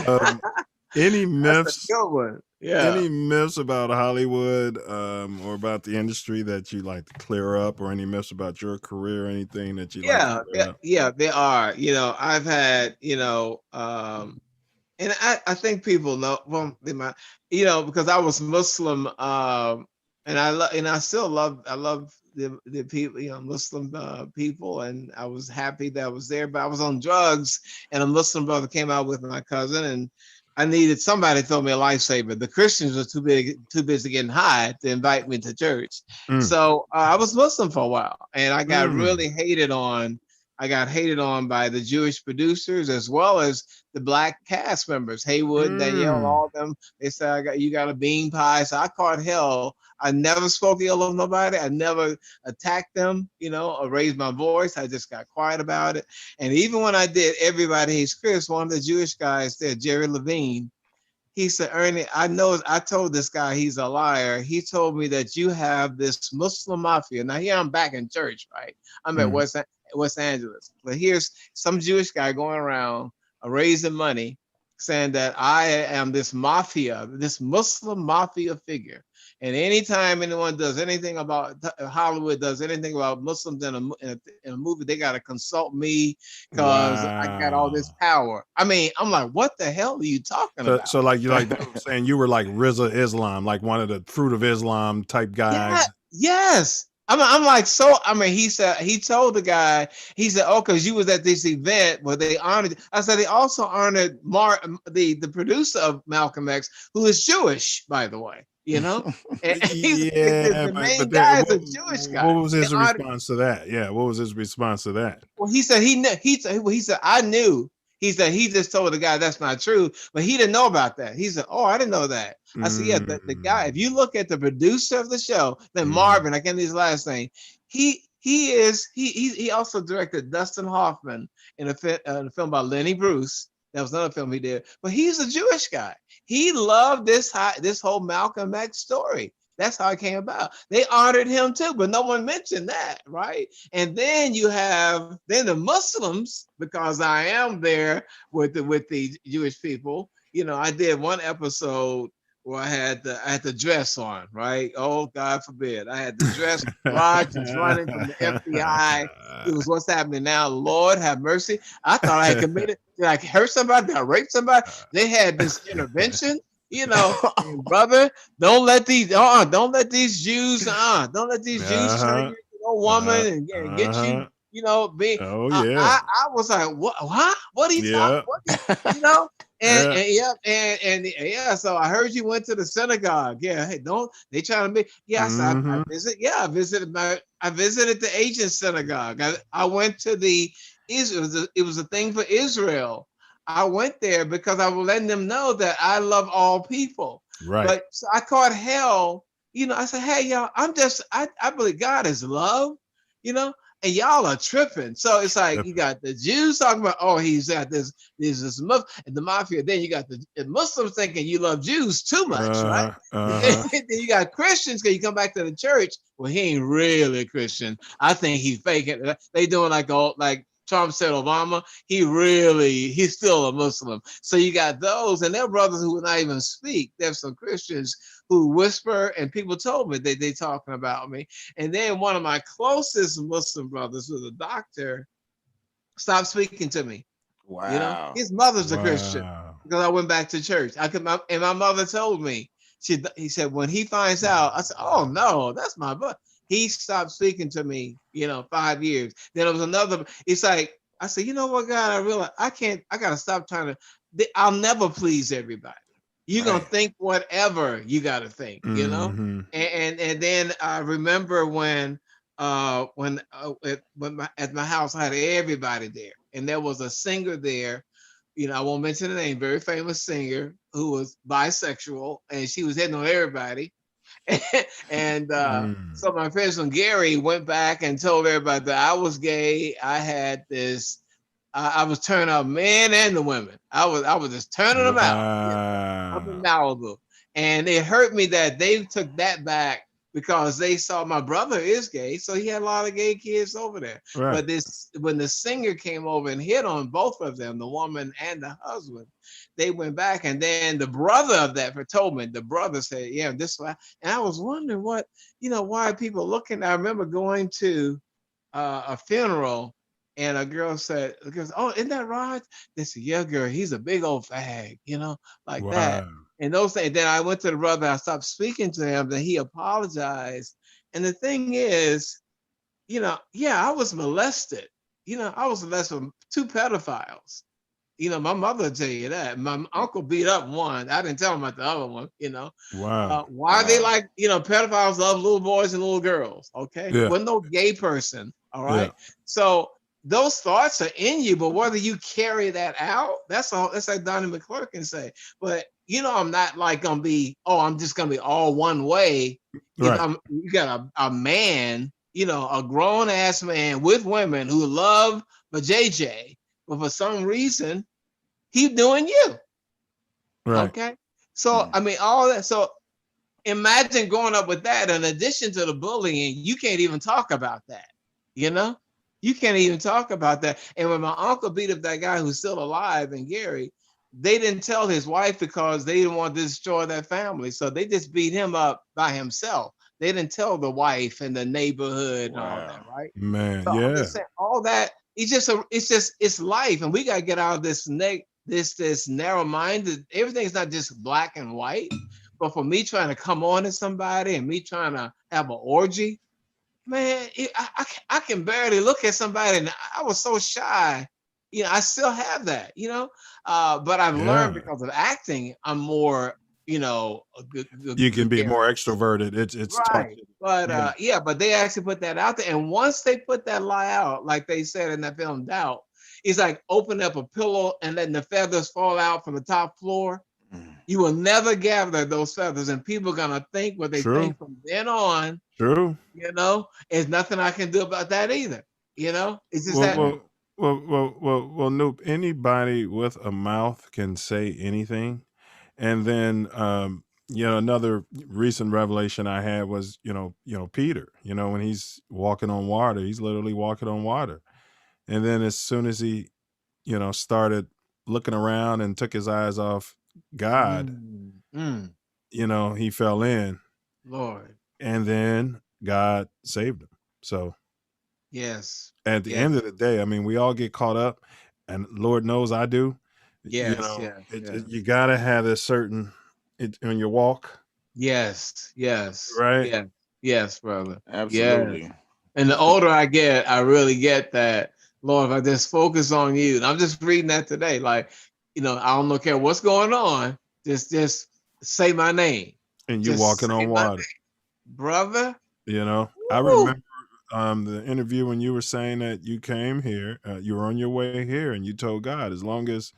Um, any That's a myths? good one. Yeah. Any myths about Hollywood or about the industry that you like to clear up, or any myths about your career, anything that you like to Yeah, clear up? yeah, they are. I've had, and I think people know, well, they might, because I was Muslim, and I still I love the people, Muslim people, and I was happy that I was there, but I was on drugs, and a Muslim brother came out with my cousin, and I needed somebody to throw me a lifesaver. The Christians were too busy getting high to invite me to church. Mm, So I was Muslim for a while, and I got mm, really hated on. I got hated on by the Jewish producers as well as the black cast members, Haywood, Danielle, mm. all of them. They said, you got a bean pie. So I caught hell. I never spoke ill of nobody. I never attacked them, or raised my voice. I just got quiet about it. And even when I did Everybody Hates Chris, one of the Jewish guys there, Jerry Levine, he said, Ernie, I told this guy he's a liar. He told me that you have this Muslim mafia. Now, here I'm back in church, right? I'm at Mm. West Angeles. But here's some Jewish guy going around raising money saying that I am this mafia, this Muslim mafia figure. And anytime anyone does anything about Hollywood, does anything about Muslims in a movie, they got to consult me because I got all this Wow. power. I mean, I'm like, what the hell are you talking So, about? so like you like they were saying you were like Rizza Islam, like one of the Fruit of Islam type Yeah, guys. yes. I'm like, so I mean, he told the guy, he said, oh, because you was at this event where they honored. I said they also honored the producer of Malcolm X, who is Jewish, by the way. And he's Yeah, the but main there, guy is a Jewish guy. what was They his honored. response to that? Yeah, what was his response to that? Well, he said he said I knew. He said he just told the guy that's not true, but he didn't know about that. He said, "Oh, I didn't know that." I said, "Yeah, the guy. If Mm, you look at the producer of the show, then mm, Marvin, I can't his last name. He also directed Dustin Hoffman in a film about Lenny Bruce. That was another film he did. But he's a Jewish guy. He loved this whole Malcolm X story. That's how it came about. They honored him too, but no one mentioned that, right? And then you have then the Muslims, because I am there with the Jewish people. I did one episode where I had the dress on, right? Oh, God forbid. I had the dress. Raj is running from the FBI. It was what's happening now. Lord have mercy. I thought I had committed, did I hurt somebody? Did I rape somebody? They had this intervention, and brother, don't let these Jews turn you Uh-huh. into a woman Uh-huh. and get you, Uh-huh. be. Oh yeah. I was like, what? Huh? What are you talking? Yeah. What? You know? And, Yeah. and yeah, and yeah. So I heard you went to the synagogue. Yeah. Hey, don't they trying to be? Yes, I Mm-hmm. visit. Yeah, I visited the Asian synagogue. I went to the Israel. It was a thing for Israel. I went there because I was letting them know that I love all people. Right. But so I caught hell. I said, hey, y'all, I believe God is love, you know, and y'all are tripping. So it's like you got the Jews talking about, oh, he's at this and the mafia. Then you got the Muslims thinking you love Jews too much, right? Uh-huh. Then you got Christians because you come back to the church. Well, he ain't really a Christian. I think he's faking. They doing like Trump said Obama, he's still a Muslim. So you got those, and they're brothers who would not even speak. There's some Christians who whisper, and people told me they talking about me. And then one of my closest Muslim brothers, who's a doctor, stopped speaking to me. Wow. His mother's a Christian Wow. because I went back to church. And my mother told me. He said when he finds out, I said, "Oh no, that's my brother." He stopped speaking to me, 5 years. Then there was another. It's like I said, you know what, God? I realized I can't. I gotta stop trying to. I'll never please everybody. You're gonna Right. think whatever you gotta think. Mm-hmm. And then I remember at my house I had everybody there, and there was a singer there. I won't mention the name. Very famous singer who was bisexual, and she was hitting on everybody. And Mm. so my friend from Gary went back and told everybody that I was gay. I had this. I was turning out men and the women. I was just turning them out. Up in Wow. Malibu, and it hurt me that they took that back because they saw my brother is gay, so he had a lot of gay kids over there. Right. But this, when the singer came over and hit on both of them, the woman and the husband, they went back, and then the brother of that told me, the brother said, "Yeah, this way." And I was wondering what, why people looking. I remember going to a funeral, and a girl said, "Oh, isn't that Rod?" They said, "Yeah, girl, he's a big old fag," like that. Wow. And those things. Then I went to the brother. I stopped speaking to him. Then he apologized. And the thing is, yeah, I was molested. I was molested with 2 pedophiles. My mother will tell you that. My uncle beat up one. I didn't tell him about the other one. Wow. Why they like, pedophiles love little boys and little girls. Okay. Yeah. Well, no gay person. All right. Yeah. So those thoughts are in you, but whether you carry that out, that's all. That's like Donnie McClurkin say. But I'm not like gonna be, I'm just gonna be all one way. Right. You got a man, a grown ass man with women who love the JJ, but for some reason, he's doing you. Right. Okay. So I mean, all that. So imagine growing up with that. In addition to the bullying, you can't even talk about that. You can't even talk about that. And when my uncle beat up that guy who's still alive, and Gary, they didn't tell his wife because they didn't want to destroy their family. So they just beat him up by himself. They didn't tell the wife and the neighborhood and all that, right? Man, So I'm yeah. just saying, all that, it's life, and we gotta get out of this this narrow-minded. Everything's not just black and white. But for me trying to come on to somebody and me trying to have an orgy, man, I can barely look at somebody, and I was so shy. I still have that, but I've learned Yeah. because of acting, I'm more, You can be more extroverted. It's taught right. you. But Yeah. but they actually put that out there. And once they put that lie out, like they said in that film Doubt, it's like opening up a pillow and letting the feathers fall out from the top floor. You will never gather those feathers, and people are gonna think what they True. think from then on. True. There's nothing I can do about that either. It's just Well, that. Noop, anybody with a mouth can say anything. And then another recent revelation I had was, Peter, when he's walking on water, he's literally walking on water. And then as soon as he, started looking around and took his eyes off God, he fell in, Lord. and then God saved him. So Yes. at the Yes. end of the day, I mean, we all get caught up, and Lord knows I do. Yes. Yes. Yes. You gotta have a certain on your walk, Yes. Yes. right? Yes. Yes, brother. Yes. Absolutely. And the older I get, I really get that. Lord, if I just focus on you, and I'm just reading that today, like, I don't care what's going on, just say my name. And you Just walking say on my water. name, brother. I Woo. remember the interview when you were saying that you came here, you were on your way here, and you told God, as long as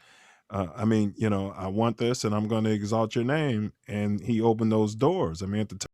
I mean, I want this, and I'm going to exalt your name. And he opened those doors. I mean, at the